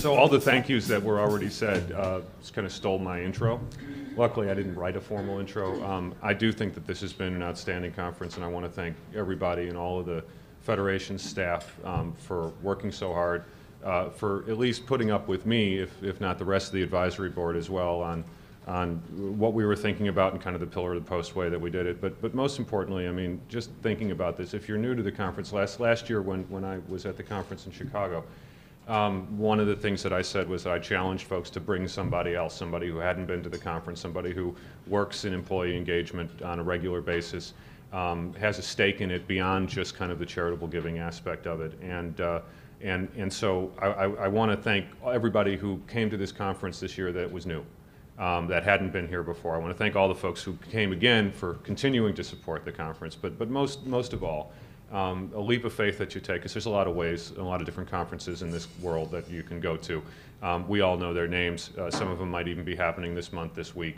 So all the thank yous that were already said just kind of stole my intro. Luckily, I didn't write a formal intro. I do think that this has been an outstanding conference, and I want to thank everybody and all of the Federation's staff for working so hard, for at least putting up with me, if not the rest of the advisory board as well, on what we were thinking about and kind of the pillar of the post way that we did it. But most importantly, I mean, just thinking about this, if you're new to the conference, last year when I was at the conference in Chicago, one of the things that I said was that I challenged folks to bring somebody else, somebody who hadn't been to the conference, somebody who works in employee engagement on a regular basis, has a stake in it beyond just kind of the charitable giving aspect of it. And so I want to thank everybody who came to this conference this year that was new, that hadn't been here before. I want to thank all the folks who came again for continuing to support the conference, but most of all, a leap of faith that you take, because there's a lot of ways, a lot of different conferences in this world that you can go to. We all know their names. Some of them might even be happening this month, this week.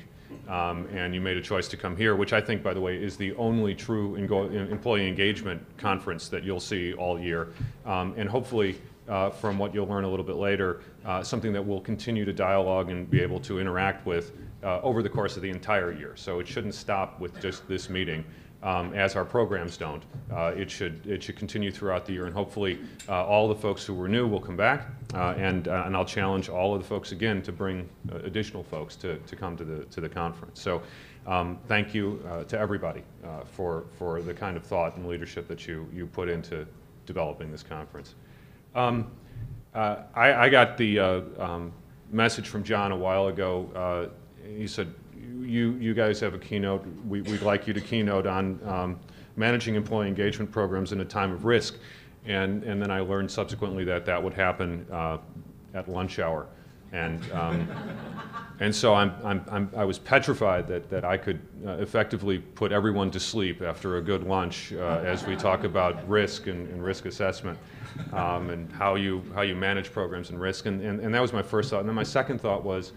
And you made a choice to come here, which I think, by the way, is the only true employee engagement conference that you'll see all year. And hopefully, from what you'll learn a little bit later, something that we'll continue to dialogue and be able to interact with over the course of the entire year. So it shouldn't stop with just this meeting. As our programs don't. It should continue throughout the year, and hopefully all the folks who were new will come back, and I'll challenge all of the folks again to bring additional folks to come to the conference. So thank you to everybody for the kind of thought and leadership that you put into developing this conference. I got the message from John a while ago. He said, you guys have a keynote. We'd like you to keynote on managing employee engagement programs in a time of risk. And then I learned subsequently that that would happen at lunch hour. And so I was petrified that I could effectively put everyone to sleep after a good lunch as we talk about risk and risk assessment and how you manage programs and risk. And that was my first thought. And then my second thought was,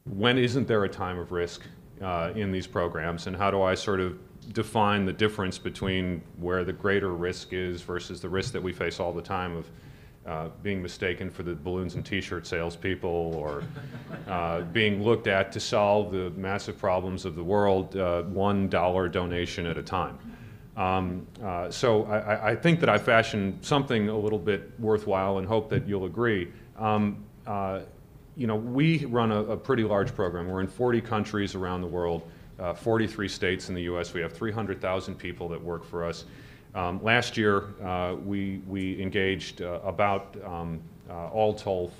when isn't there a time of risk in these programs, and how do I sort of define the difference between where the greater risk is versus the risk that we face all the time of being mistaken for the balloons and t-shirt salespeople, or being looked at to solve the massive problems of the world $1 donation at a time. So I think that I fashioned something a little bit worthwhile, and hope that you'll agree. You know, we run a pretty large program. We're in 40 countries around the world, 43 states in the US. We have 300,000 people that work for us. Last year, we engaged about, all told,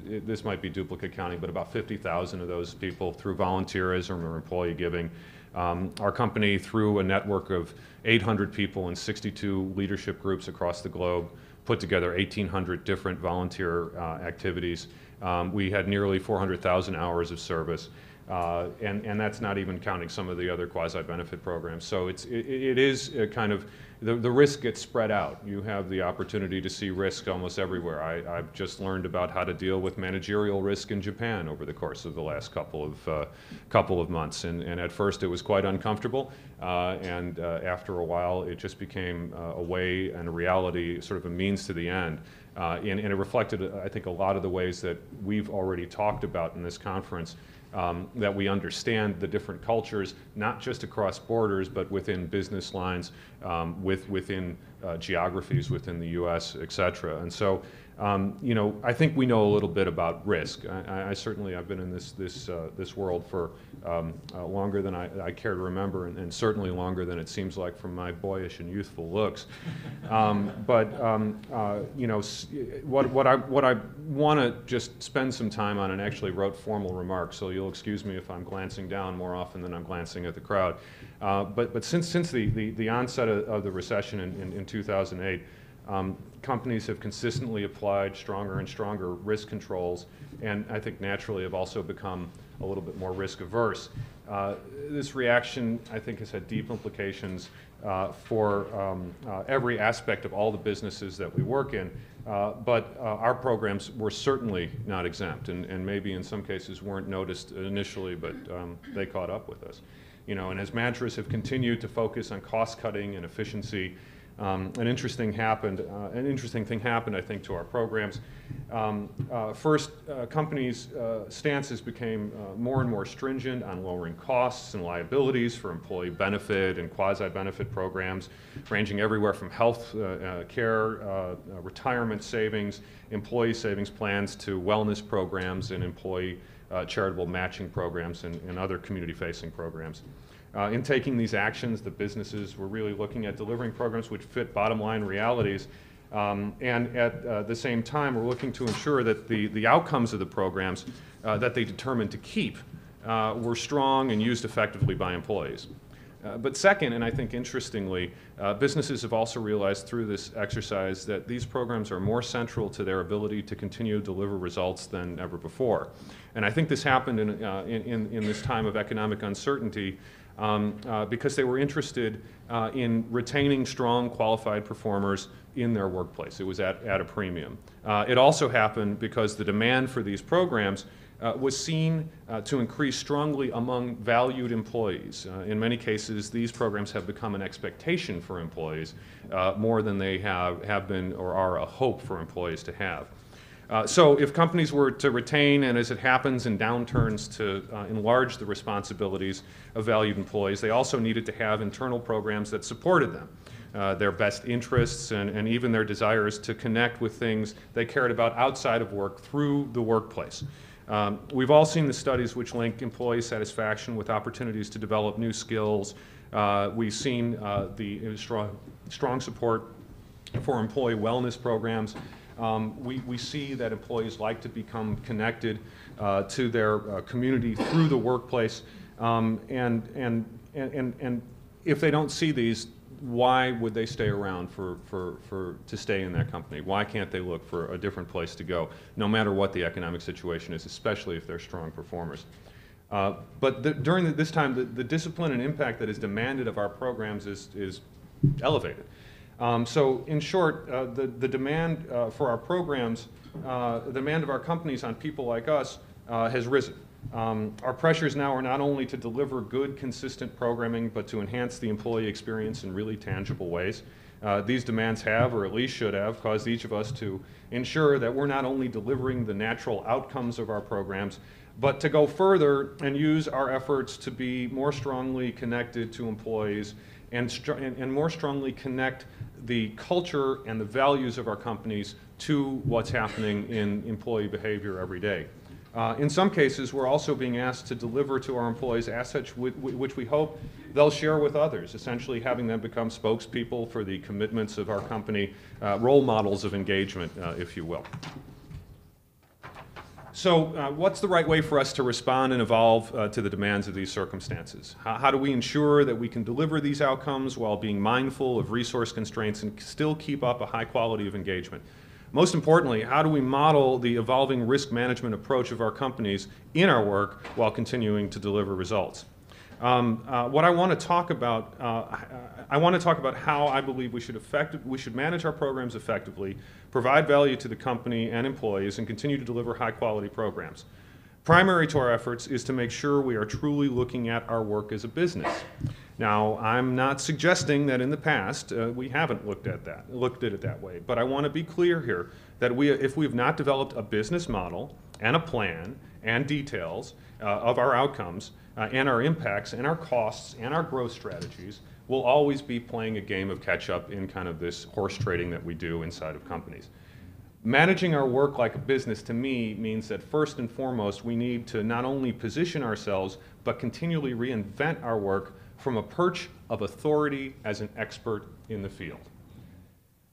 this might be duplicate counting, but about 50,000 of those people through volunteerism or employee giving. Our company, through a network of 800 people in 62 leadership groups across the globe, put together 1,800 different volunteer activities. We had nearly 400,000 hours of service, and that's not even counting some of the other quasi-benefit programs. So it is a kind of, the risk gets spread out. You have the opportunity to see risk almost everywhere. I've just learned about how to deal with managerial risk in Japan over the course of the last couple of months, and at first it was quite uncomfortable, and after a while it just became a way and a reality, sort of a means to the end. And it reflected, I think, a lot of the ways that we've already talked about in this conference, that we understand the different cultures, not just across borders, but within business lines, within geographies within the US, et cetera. And so, you know, I think we know a little bit about risk. I certainly, I've been in this world for longer than I care to remember, and certainly longer than it seems like from my boyish and youthful looks. You know, what I want to just spend some time on, and actually wrote formal remarks, so you'll excuse me if I'm glancing down more often than I'm glancing at the crowd. But since the onset of the recession in 2008, companies have consistently applied stronger and stronger risk controls, and I think naturally have also become a little bit more risk averse. This reaction, I think, has had deep implications for every aspect of all the businesses that we work in, but our programs were certainly not exempt, and maybe in some cases weren't noticed initially, but they caught up with us. You know, and as mantras have continued to focus on cost cutting and efficiency, an interesting thing happened, I think, to our programs. First, companies' stances became more and more stringent on lowering costs and liabilities for employee benefit and quasi-benefit programs, ranging everywhere from health care, retirement savings, employee savings plans, to wellness programs and employee charitable matching programs and other community-facing programs. In taking these actions, the businesses were really looking at delivering programs which fit bottom-line realities, and at the same time, we're looking to ensure that the outcomes of the programs that they determined to keep were strong and used effectively by employees. But second, and I think interestingly, businesses have also realized through this exercise that these programs are more central to their ability to continue to deliver results than ever before. And I think this happened in this time of economic uncertainty because they were interested in retaining strong, qualified performers in their workplace. It was at a premium. It also happened because the demand for these programs was seen to increase strongly among valued employees. In many cases, these programs have become an expectation for employees more than they have been or are a hope for employees to have. So if companies were to retain, and as it happens in downturns, to enlarge the responsibilities of valued employees, they also needed to have internal programs that supported them, their best interests and even their desires to connect with things they cared about outside of work through the workplace. We've all seen the studies which link employee satisfaction with opportunities to develop new skills. We've seen the strong support for employee wellness programs. We see that employees like to become connected to their community through the workplace, and if they don't see these, why would they stay around to stay in that company? Why can't they look for a different place to go, no matter what the economic situation is, especially if they're strong performers? But during this time, the discipline and impact that is demanded of our programs is elevated. So in short, the demand for our programs, the demand of our companies on people like us has risen. Our pressures now are not only to deliver good, consistent programming, but to enhance the employee experience in really tangible ways. These demands have, or at least should have, caused each of us to ensure that we're not only delivering the natural outcomes of our programs, but to go further and use our efforts to be more strongly connected to employees and more strongly connect the culture and the values of our companies to what's happening in employee behavior every day. In some cases, we're also being asked to deliver to our employees assets which we hope they'll share with others, essentially having them become spokespeople for the commitments of our company, role models of engagement, if you will. So what's the right way for us to respond and evolve to the demands of these circumstances? How do we ensure that we can deliver these outcomes while being mindful of resource constraints and still keep up a high quality of engagement? Most importantly, how do we model the evolving risk management approach of our companies in our work while continuing to deliver results? What I want to talk about, how I believe we should manage our programs effectively, provide value to the company and employees, and continue to deliver high-quality programs. Primary to our efforts is to make sure we are truly looking at our work as a business. Now, I'm not suggesting that in the past we haven't looked at it that way, but I want to be clear here that if we have not developed a business model and a plan and details of our outcomes and our impacts and our costs and our growth strategies, we'll always be playing a game of catch-up in kind of this horse trading that we do inside of companies. Managing our work like a business, to me, means that first and foremost, we need to not only position ourselves, but continually reinvent our work from a perch of authority as an expert in the field.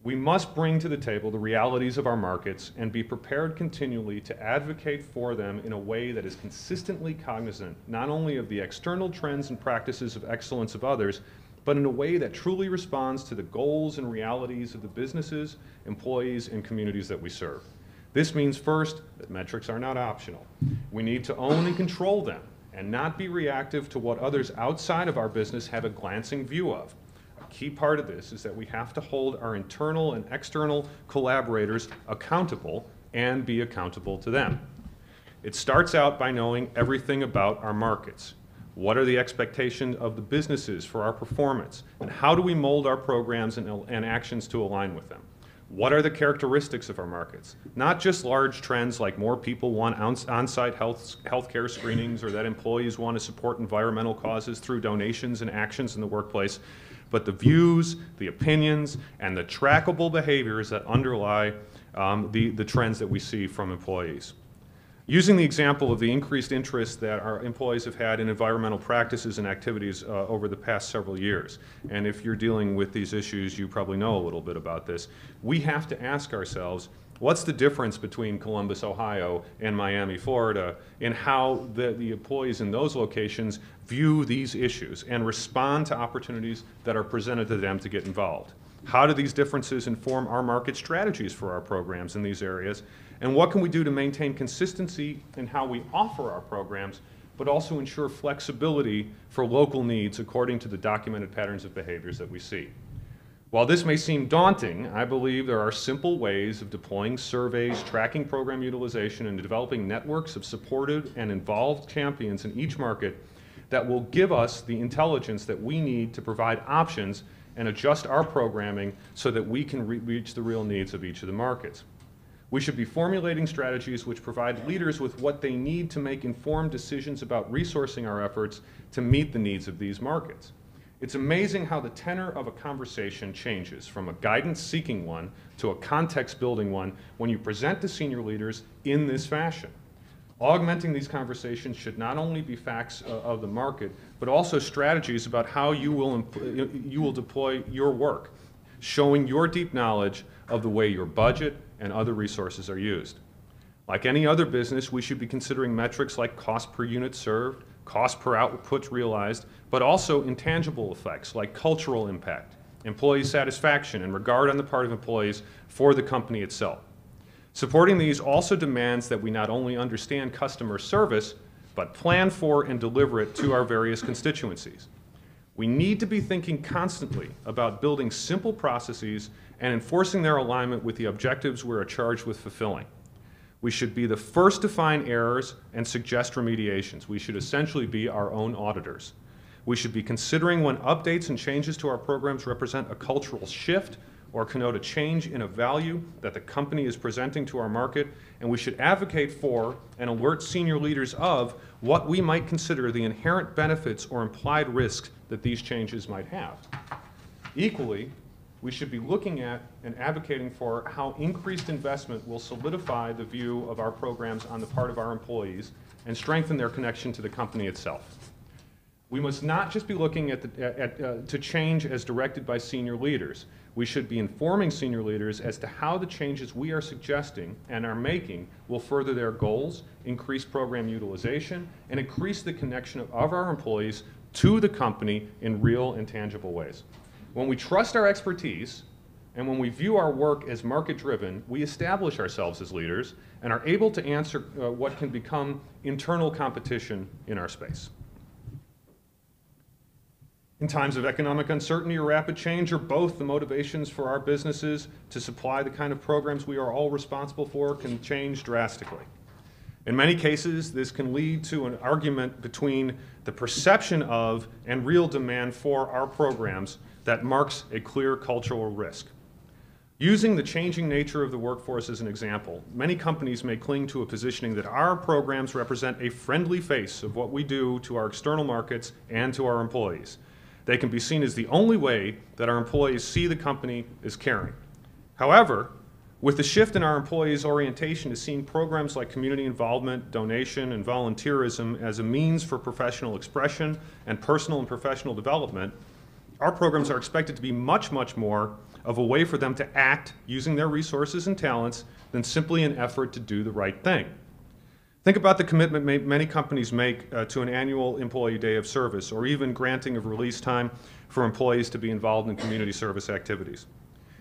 We must bring to the table the realities of our markets and be prepared continually to advocate for them in a way that is consistently cognizant not only of the external trends and practices of excellence of others, but in a way that truly responds to the goals and realities of the businesses, employees, and communities that we serve. This means, first, that metrics are not optional. We need to own and control them and not be reactive to what others outside of our business have a glancing view of. A key part of this is that we have to hold our internal and external collaborators accountable and be accountable to them. It starts out by knowing everything about our markets. What are the expectations of the businesses for our performance? And how do we mold our programs and actions to align with them? What are the characteristics of our markets? Not just large trends like more people want on-site healthcare screenings or that employees want to support environmental causes through donations and actions in the workplace, but the views, the opinions, and the trackable behaviors that underlie the trends that we see from employees. Using the example of the increased interest that our employees have had in environmental practices and activities over the past several years, and if you're dealing with these issues, you probably know a little bit about this, we have to ask ourselves, what's the difference between Columbus, Ohio, and Miami, Florida, in how the employees in those locations view these issues and respond to opportunities that are presented to them to get involved? How do these differences inform our market strategies for our programs in these areas? And what can we do to maintain consistency in how we offer our programs, but also ensure flexibility for local needs according to the documented patterns of behaviors that we see? While this may seem daunting, I believe there are simple ways of deploying surveys, tracking program utilization, and developing networks of supported and involved champions in each market that will give us the intelligence that we need to provide options and adjust our programming so that we can reach the real needs of each of the markets. We should be formulating strategies which provide leaders with what they need to make informed decisions about resourcing our efforts to meet the needs of these markets. It's amazing how the tenor of a conversation changes from a guidance-seeking one to a context-building one when you present to senior leaders in this fashion. Augmenting these conversations should not only be facts of the market, but also strategies about how you will deploy your work, showing your deep knowledge of the way your budget and other resources are used. Like any other business, we should be considering metrics like cost per unit served, cost per output realized, but also intangible effects like cultural impact, employee satisfaction, and regard on the part of employees for the company itself. Supporting these also demands that we not only understand customer service, but plan for and deliver it to our various constituencies. We need to be thinking constantly about building simple processes and enforcing their alignment with the objectives we're charged with fulfilling. We should be the first to find errors and suggest remediations. We should essentially be our own auditors. We should be considering when updates and changes to our programs represent a cultural shift or connote a change in a value that the company is presenting to our market, and we should advocate for and alert senior leaders of what we might consider the inherent benefits or implied risks that these changes might have. Equally, we should be looking at and advocating for how increased investment will solidify the view of our programs on the part of our employees and strengthen their connection to the company itself. We must not just be looking to change as directed by senior leaders. We should be informing senior leaders as to how the changes we are suggesting and are making will further their goals, increase program utilization, and increase the connection of our employees to the company in real and tangible ways. When we trust our expertise and when we view our work as market-driven, we establish ourselves as leaders and are able to answer what can become internal competition in our space. In times of economic uncertainty or rapid change, or both, the motivations for our businesses to supply the kind of programs we are all responsible for can change drastically. In many cases, this can lead to an argument between the perception of and real demand for our programs that marks a clear cultural risk. Using the changing nature of the workforce as an example, many companies may cling to a positioning that our programs represent a friendly face of what we do to our external markets and to our employees. They can be seen as the only way that our employees see the company as caring. However, with the shift in our employees' orientation to seeing programs like community involvement, donation, and volunteerism as a means for professional expression and personal and professional development, our programs are expected to be much, much more of a way for them to act using their resources and talents than simply an effort to do the right thing. Think about the commitment many companies make to an annual employee day of service, or even granting of release time for employees to be involved in community service activities.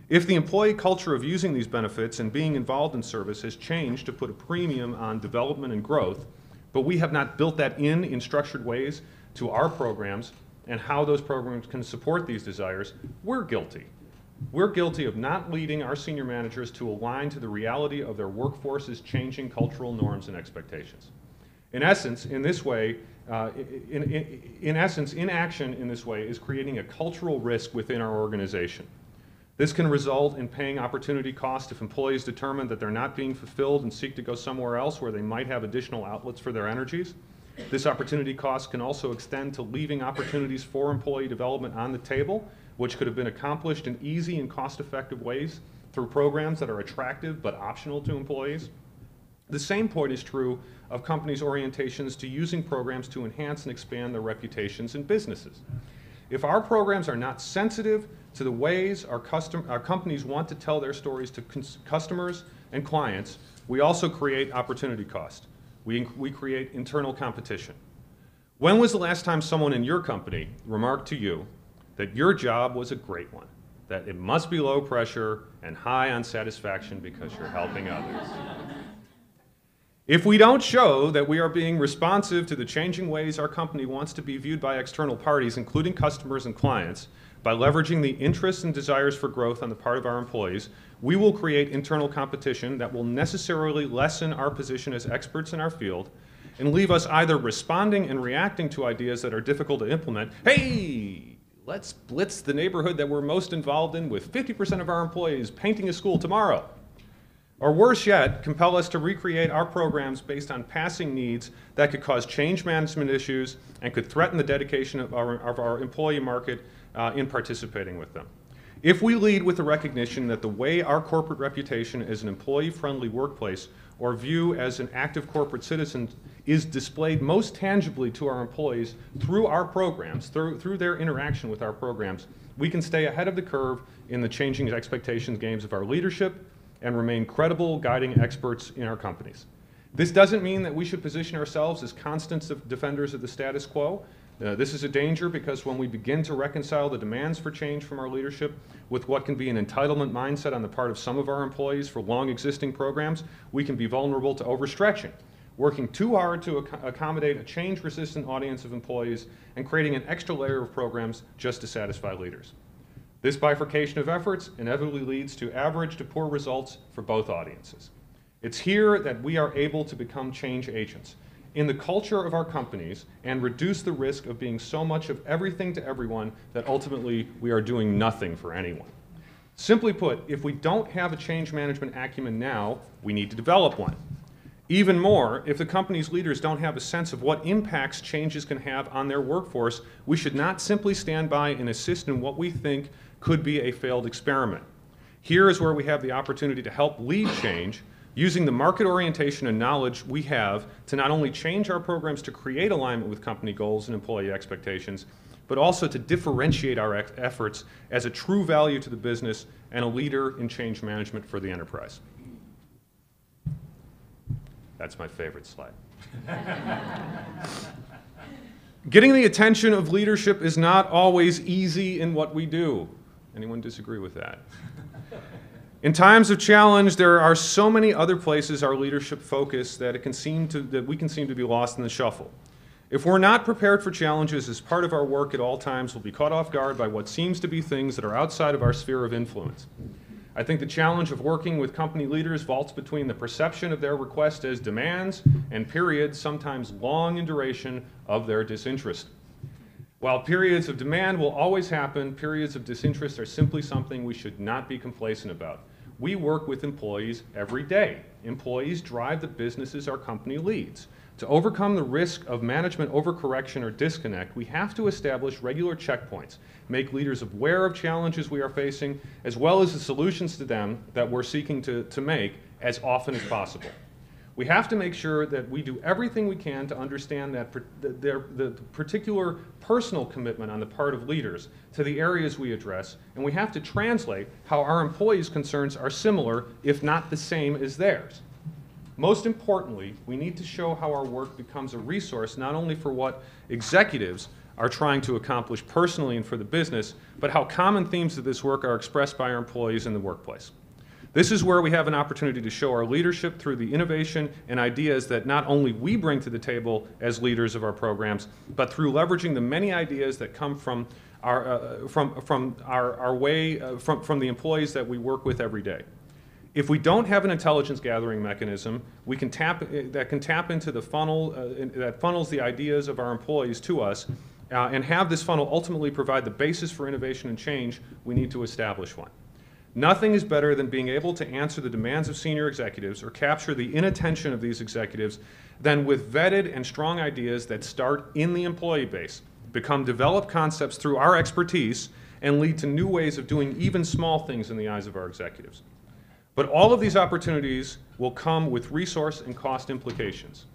If the employee culture of using these benefits and being involved in service has changed to put a premium on development and growth, but we have not built that in structured ways to our programs and how those programs can support these desires, we're guilty. We're guilty of not leading our senior managers to align to the reality of their workforce's changing cultural norms and expectations. In essence, in this way, in essence, inaction in this way is creating a cultural risk within our organization. This can result in paying opportunity cost if employees determine that they're not being fulfilled and seek to go somewhere else where they might have additional outlets for their energies. This opportunity cost can also extend to leaving opportunities for employee development on the table, which could have been accomplished in easy and cost-effective ways through programs that are attractive but optional to employees. The same point is true of companies' orientations to using programs to enhance and expand their reputations in businesses. If our programs are not sensitive to the ways our companies want to tell their stories to customers and clients, we also create opportunity cost. We create internal competition. When was the last time someone in your company remarked to you that your job was a great one, that it must be low pressure and high on satisfaction because you're helping others? If we don't show that we are being responsive to the changing ways our company wants to be viewed by external parties, including customers and clients, by leveraging the interests and desires for growth on the part of our employees, we will create internal competition that will necessarily lessen our position as experts in our field and leave us either responding and reacting to ideas that are difficult to implement. Hey, let's blitz the neighborhood that we're most involved in with 50% of our employees painting a school tomorrow. Or worse yet, compel us to recreate our programs based on passing needs that could cause change management issues and could threaten the dedication of our employee market in participating with them. If we lead with the recognition that the way our corporate reputation as an employee-friendly workplace or view as an active corporate citizen is displayed most tangibly to our employees through our programs, through their interaction with our programs, we can stay ahead of the curve in the changing expectations games of our leadership and remain credible guiding experts in our companies. This doesn't mean that we should position ourselves as constant defenders of the status quo. This is a danger because when we begin to reconcile the demands for change from our leadership with what can be an entitlement mindset on the part of some of our employees for long existing programs, we can be vulnerable to overstretching, working too hard to accommodate a change-resistant audience of employees and creating an extra layer of programs just to satisfy leaders. This bifurcation of efforts inevitably leads to average to poor results for both audiences. It's here that we are able to become change agents in the culture of our companies and reduce the risk of being so much of everything to everyone that ultimately we are doing nothing for anyone. Simply put, if we don't have a change management acumen now, we need to develop one. Even more, if the company's leaders don't have a sense of what impacts changes can have on their workforce, we should not simply stand by and assist in what we think could be a failed experiment. Here is where we have the opportunity to help lead change, using the market orientation and knowledge we have to not only change our programs to create alignment with company goals and employee expectations, but also to differentiate our efforts as a true value to the business and a leader in change management for the enterprise. That's my favorite slide. Getting the attention of leadership is not always easy in what we do. Anyone disagree with that? In times of challenge, there are so many other places our leadership focus that we can seem to be lost in the shuffle. If we're not prepared for challenges as part of our work at all times, we'll be caught off guard by what seems to be things that are outside of our sphere of influence. I think the challenge of working with company leaders vaults between the perception of their request as demands and periods, sometimes long in duration, of their disinterest. While periods of demand will always happen, periods of disinterest are simply something we should not be complacent about. We work with employees every day. Employees drive the businesses our company leads. To overcome the risk of management overcorrection or disconnect, we have to establish regular checkpoints, make leaders aware of challenges we are facing, as well as the solutions to them that we're seeking to make as often as possible. We have to make sure that we do everything we can to understand that the particular personal commitment on the part of leaders to the areas we address, and we have to translate how our employees' concerns are similar, if not the same, as theirs. Most importantly, we need to show how our work becomes a resource not only for what executives are trying to accomplish personally and for the business, but how common themes of this work are expressed by our employees in the workplace. This is where we have an opportunity to show our leadership through the innovation and ideas that not only we bring to the table as leaders of our programs, but through leveraging the many ideas that come from the employees that we work with every day. If we don't have an intelligence gathering mechanism, that can tap into the funnel that funnels the ideas of our employees to us, and have this funnel ultimately provide the basis for innovation and change, we need to establish one. Nothing is better than being able to answer the demands of senior executives or capture the inattention of these executives than with vetted and strong ideas that start in the employee base, become developed concepts through our expertise, and lead to new ways of doing even small things in the eyes of our executives. But all of these opportunities will come with resource and cost implications.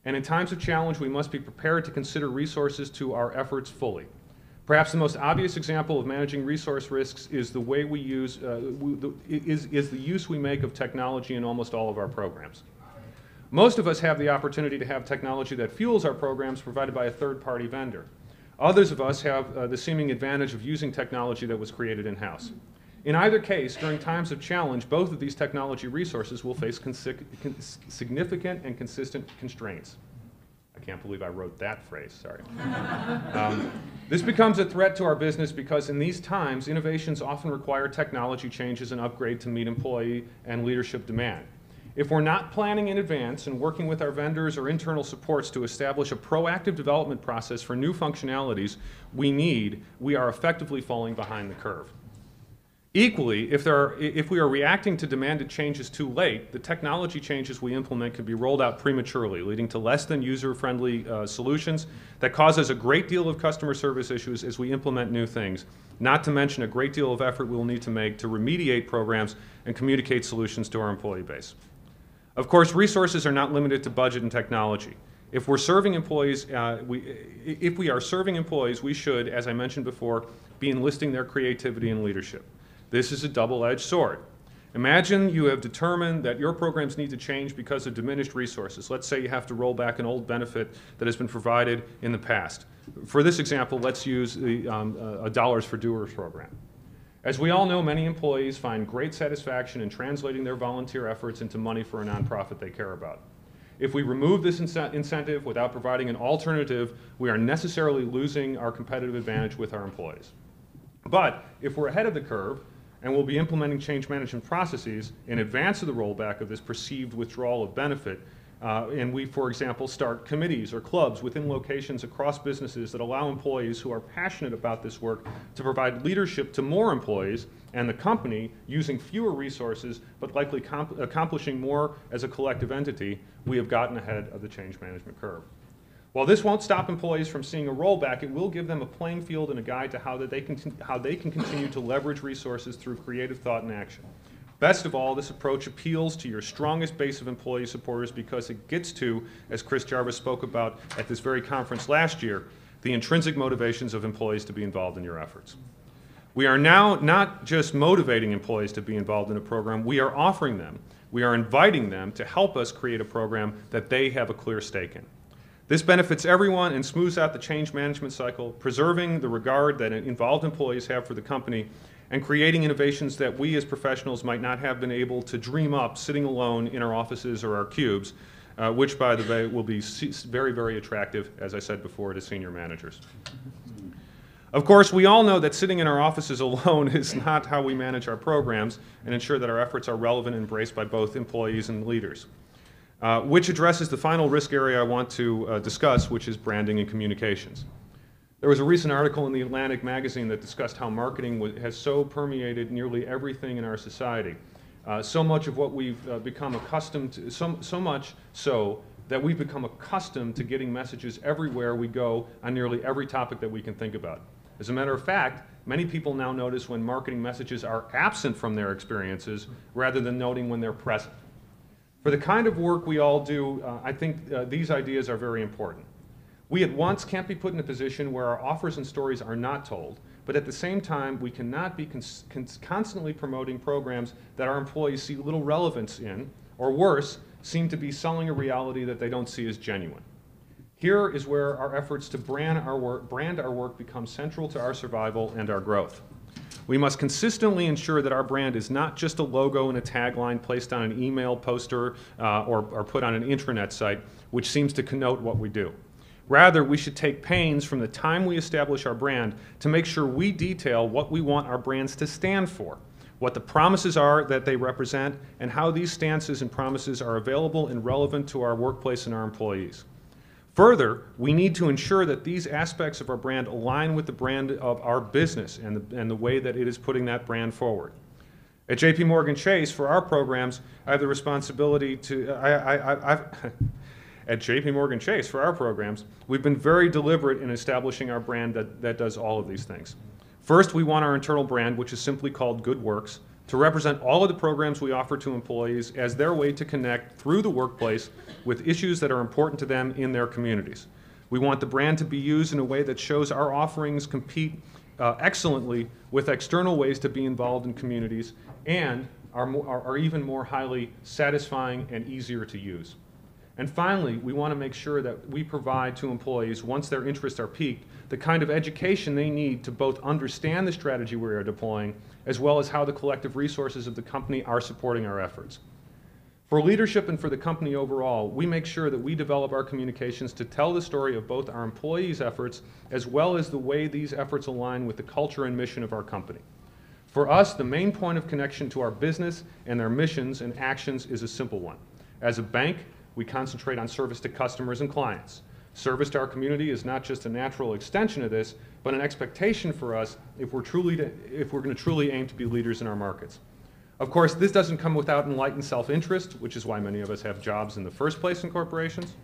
And in times of challenge, we must be prepared to consider resources to our efforts fully. Perhaps the most obvious example of managing resource risks is the way we use, the use we make of technology in almost all of our programs. Most of us have the opportunity to have technology that fuels our programs provided by a third-party vendor. Others of us have the seeming advantage of using technology that was created in-house. In either case, during times of challenge, both of these technology resources will face significant and consistent constraints. I can't believe I wrote that phrase, sorry. This becomes a threat to our business because in these times, innovations often require technology changes and upgrade to meet employee and leadership demand. If we're not planning in advance and working with our vendors or internal supports to establish a proactive development process for new functionalities we are effectively falling behind the curve. Equally, if we are reacting to demanded changes too late, the technology changes we implement could be rolled out prematurely, leading to less than user-friendly solutions that causes a great deal of customer service issues as we implement new things, not to mention a great deal of effort we'll need to make to remediate programs and communicate solutions to our employee base. Of course, resources are not limited to budget and technology. If we're serving employees, if we are serving employees, we should, as I mentioned before, be enlisting their creativity and leadership. This is a double-edged sword. Imagine you have determined that your programs need to change because of diminished resources. Let's say you have to roll back an old benefit that has been provided in the past. For this example, let's use the Dollars for Doers program. As we all know, many employees find great satisfaction in translating their volunteer efforts into money for a nonprofit they care about. If we remove this incentive without providing an alternative, we are necessarily losing our competitive advantage with our employees. But if we're ahead of the curve, and we'll be implementing change management processes in advance of the rollback of this perceived withdrawal of benefit, and we, for example, start committees or clubs within locations across businesses that allow employees who are passionate about this work to provide leadership to more employees and the company using fewer resources but likely accomplishing more as a collective entity, we have gotten ahead of the change management curve. While this won't stop employees from seeing a rollback, it will give them a playing field and a guide to how they can continue to leverage resources through creative thought and action. Best of all, this approach appeals to your strongest base of employee supporters because it gets to, as Chris Jarvis spoke about at this very conference last year, the intrinsic motivations of employees to be involved in your efforts. We are now not just motivating employees to be involved in a program, we are offering them, we are inviting them to help us create a program that they have a clear stake in. This benefits everyone and smooths out the change management cycle, preserving the regard that involved employees have for the company and creating innovations that we as professionals might not have been able to dream up sitting alone in our offices or our cubes, which, by the way, will be very, very attractive, as I said before, to senior managers. Of course, we all know that sitting in our offices alone is not how we manage our programs and ensure that our efforts are relevant and embraced by both employees and leaders. Which addresses the final risk area I want to discuss, which is branding and communications. There was a recent article in the Atlantic magazine that discussed how marketing has so permeated nearly everything in our society. So much of what we've become accustomed to, so much so that we've become accustomed to getting messages everywhere we go on nearly every topic that we can think about. As a matter of fact, many people now notice when marketing messages are absent from their experiences rather than noting when they're present. For the kind of work we all do, I think these ideas are very important. We at once can't be put in a position where our offers and stories are not told, but at the same time, we cannot be constantly promoting programs that our employees see little relevance in, or worse, seem to be selling a reality that they don't see as genuine. Here is where our efforts to brand our work become central to our survival and our growth. We must consistently ensure that our brand is not just a logo and a tagline placed on an email poster or put on an intranet site, which seems to connote what we do. Rather, we should take pains from the time we establish our brand to make sure we detail what we want our brands to stand for, what the promises are that they represent, and how these stances and promises are available and relevant to our workplace and our employees. Further, we need to ensure that these aspects of our brand align with the brand of our business and the way that it is putting that brand forward. At JPMorgan Chase, for our programs, I have the responsibility to, at JPMorgan Chase, for our programs, we've been very deliberate in establishing our brand that does all of these things. First, we want our internal brand, which is simply called Good Works, to represent all of the programs we offer to employees as their way to connect through the workplace with issues that are important to them in their communities. We want the brand to be used in a way that shows our offerings compete excellently with external ways to be involved in communities and are even more highly satisfying and easier to use. And finally, we want to make sure that we provide to employees, once their interests are piqued, the kind of education they need to both understand the strategy we are deploying, as well as how the collective resources of the company are supporting our efforts. For leadership and for the company overall, we make sure that we develop our communications to tell the story of both our employees' efforts, as well as the way these efforts align with the culture and mission of our company. For us, the main point of connection to our business and their missions and actions is a simple one. As a bank, we concentrate on service to customers and clients. Service to our community is not just a natural extension of this, but an expectation for us if we're going to truly aim to be leaders in our markets. Of course, this doesn't come without enlightened self-interest, which is why many of us have jobs in the first place in corporations.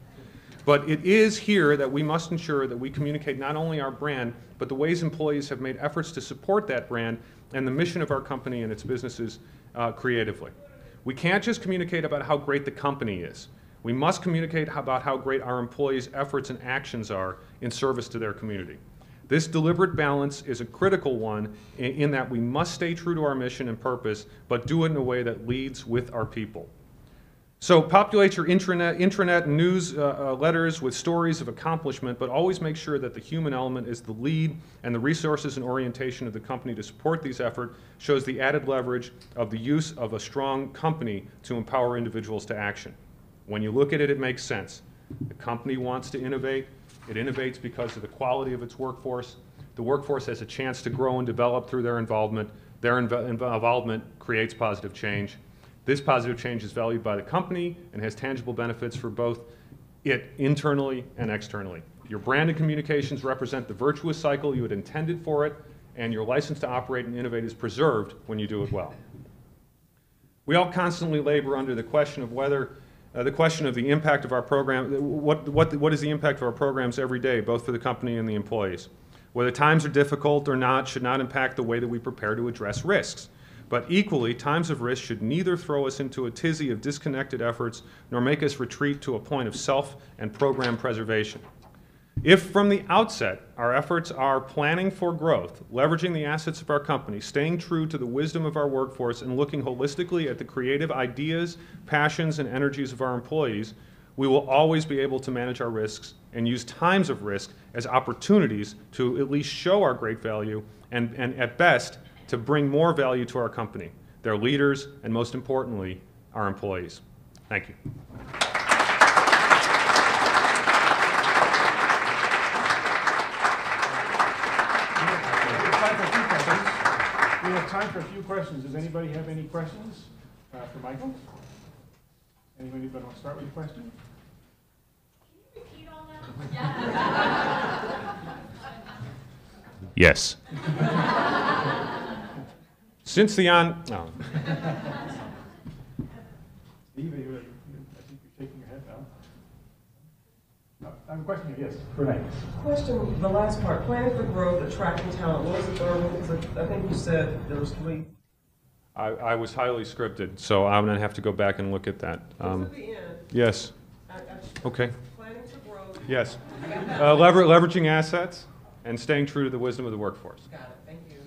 But it is here that we must ensure that we communicate not only our brand, but the ways employees have made efforts to support that brand and the mission of our company and its businesses creatively. We can't just communicate about how great the company is. We must communicate about how great our employees' efforts and actions are in service to their community. This deliberate balance is a critical one in that we must stay true to our mission and purpose, but do it in a way that leads with our people. So populate your intranet news letters with stories of accomplishment, but always make sure that the human element is the lead, and the resources and orientation of the company to support these efforts shows the added leverage of the use of a strong company to empower individuals to action. When you look at it, it makes sense. The company wants to innovate. It innovates because of the quality of its workforce. The workforce has a chance to grow and develop through their involvement. Their involvement creates positive change. This positive change is valued by the company and has tangible benefits for both it internally and externally. Your brand and communications represent the virtuous cycle you had intended for it, and your license to operate and innovate is preserved when you do it well. We all constantly labor under the question of whether the question of the impact of our program, what is the impact of our programs every day, both for the company and the employees? Whether times are difficult or not should not impact the way that we prepare to address risks. But equally, times of risk should neither throw us into a tizzy of disconnected efforts nor make us retreat to a point of self and program preservation. If from the outset our efforts are planning for growth, leveraging the assets of our company, staying true to the wisdom of our workforce, and looking holistically at the creative ideas, passions, and energies of our employees, we will always be able to manage our risks and use times of risk as opportunities to at least show our great value and at best, to bring more value to our company, their leaders, and most importantly, our employees. Thank you. We have time for a few questions. Does anybody have any questions for Michael? Anybody want to start with a question? Can you repeat all that? Yes. Since the Steve, I think you're shaking your head now. I have a question here. Yes, Renee. Question, the last part, planning for growth, attracting talent. What was the third one? Because I think you said there was 3. I was highly scripted, so I'm going to have to go back and look at that. It's at the end. Yes. Okay. Planning for growth. Yes. Leveraging assets and staying true to the wisdom of the workforce. Got it. Thank you.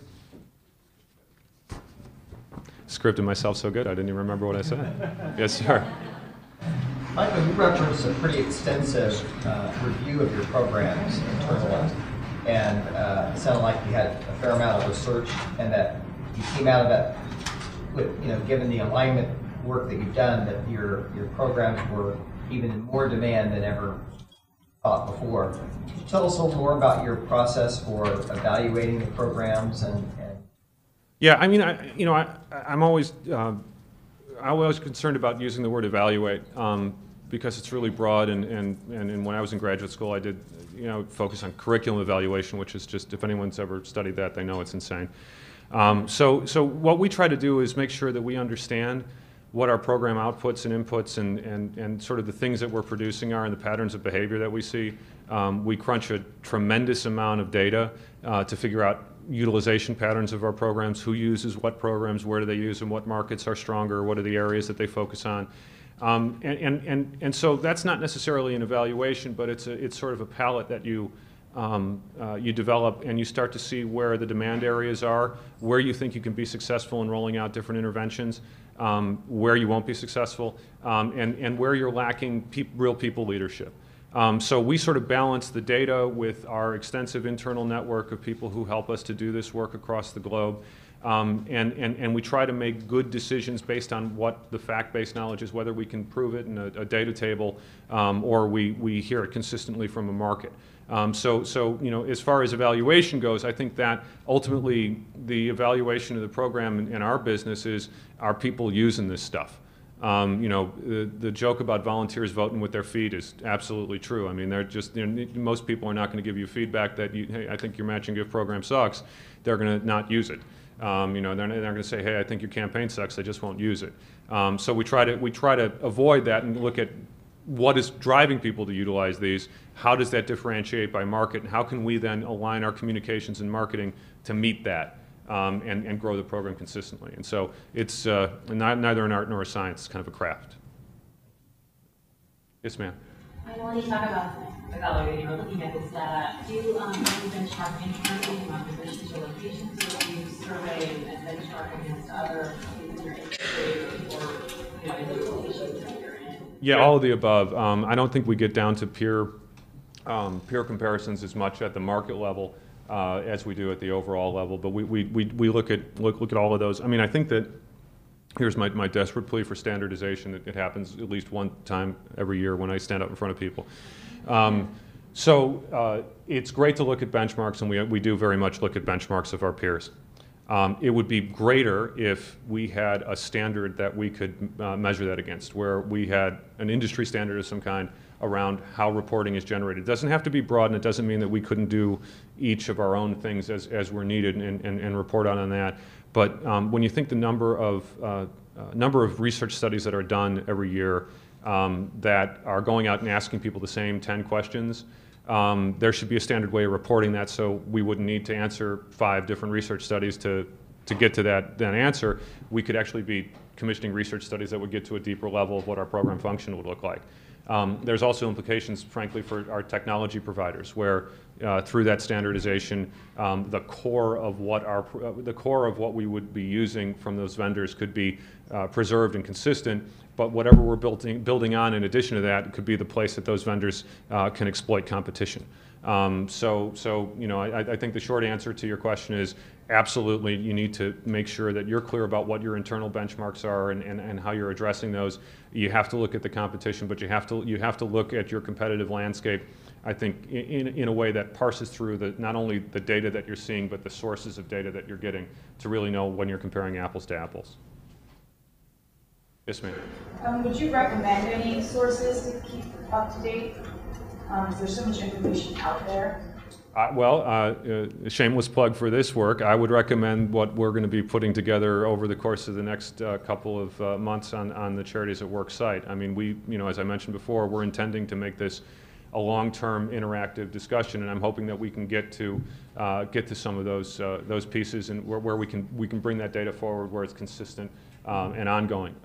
Scripted myself so good, I didn't even remember what I said. Yes, sir. Michael, you referenced a pretty extensive review of your programs internally, and it sounded like you had a fair amount of research, and that you came out of that with, given the alignment work that you've done, that your programs were even in more demand than ever thought before. Could you tell us a little more about your process for evaluating the programs and Yeah, I mean, I'm always concerned about using the word evaluate because it's really broad. And when I was in graduate school, I did focus on curriculum evaluation, which is just, if anyone's ever studied that, they know it's insane. So what we try to do is make sure that we understand what our program outputs and inputs and sort of the things that we're producing are and the patterns of behavior that we see. We crunch a tremendous amount of data to figure out utilization patterns of our programs, who uses what programs, where do they use them, what markets are stronger, what are the areas that they focus on. And so that's not necessarily an evaluation, but it's sort of a palette that you develop, and you start to see where the demand areas are, where you think you can be successful in rolling out different interventions, where you won't be successful, and where you're lacking real people leadership. So we sort of balance the data with our extensive internal network of people who help us to do this work across the globe. And we try to make good decisions based on what the fact-based knowledge is, whether we can prove it in a data table or we hear it consistently from a market. So as far as evaluation goes, I think that ultimately the evaluation of the program in our business is, are people using this stuff? The joke about volunteers voting with their feet is absolutely true. I mean, they're just, most people are not going to give you feedback that, hey, I think your matching gift program sucks. They're going to not use it. They're not going to say, hey, I think your campaign sucks. They just won't use it. So we try to avoid that and look at what is driving people to utilize these. How does that differentiate by market? And how can we then align our communications and marketing to meet that? And grow the program consistently. And so it's neither an art nor a science, it's kind of a craft. Yes, ma'am. I know when you talk about evaluating or looking at this data, do you benchmark internally versus your locations, or do you survey and benchmark against other people in your industry or in the locations that you're in? Yeah, all of the above. I don't think we get down to peer comparisons as much at the market level as we do at the overall level, but we look at all of those. I mean, I think that here's my desperate plea for standardization. It happens at least one time every year when I stand up in front of people. So it's great to look at benchmarks, and we do very much look at benchmarks of our peers. It would be greater if we had a standard that we could measure that against, where we had an industry standard of some kind around how reporting is generated. It doesn't have to be broad, and it doesn't mean that we couldn't do each of our own things as we're needed and report on that. But when you think the number of research studies that are done every year that are going out and asking people the same 10 questions, there should be a standard way of reporting that, so we wouldn't need to answer 5 different research studies to get to that answer. We could actually be commissioning research studies that would get to a deeper level of what our program function would look like. There's also implications, frankly, for our technology providers, where through that standardization, the core of what we would be using from those vendors could be preserved and consistent. But whatever we're building on in addition to that could be the place that those vendors can exploit competition. So I think the short answer to your question is absolutely you need to make sure that you're clear about what your internal benchmarks are and how you're addressing those. You have to look at the competition, but you have to look at your competitive landscape, I think, in a way that parses through not only the data that you're seeing, but the sources of data that you're getting to really know when you're comparing apples to apples. Yes, ma'am. Would you recommend any sources to keep up to date? There's so much information out there. A shameless plug for this work. I would recommend what we're going to be putting together over the course of the next couple of months on the Charities at Work site. I mean, as I mentioned before, we're intending to make this a long-term interactive discussion, and I'm hoping that we can get to some of those pieces and where we can bring that data forward where it's consistent and ongoing.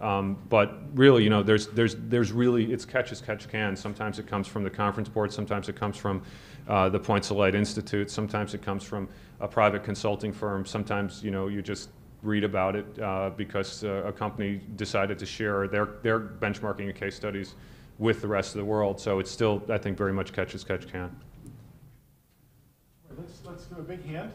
But really, there's really, it's catch as catch can. Sometimes it comes from the conference board, sometimes it comes from the Points of Light Institute, sometimes it comes from a private consulting firm, sometimes you just read about it because a company decided to share their benchmarking and case studies with the rest of the world. So it's still, I think, very much catch as catch can. Let's do a big hand.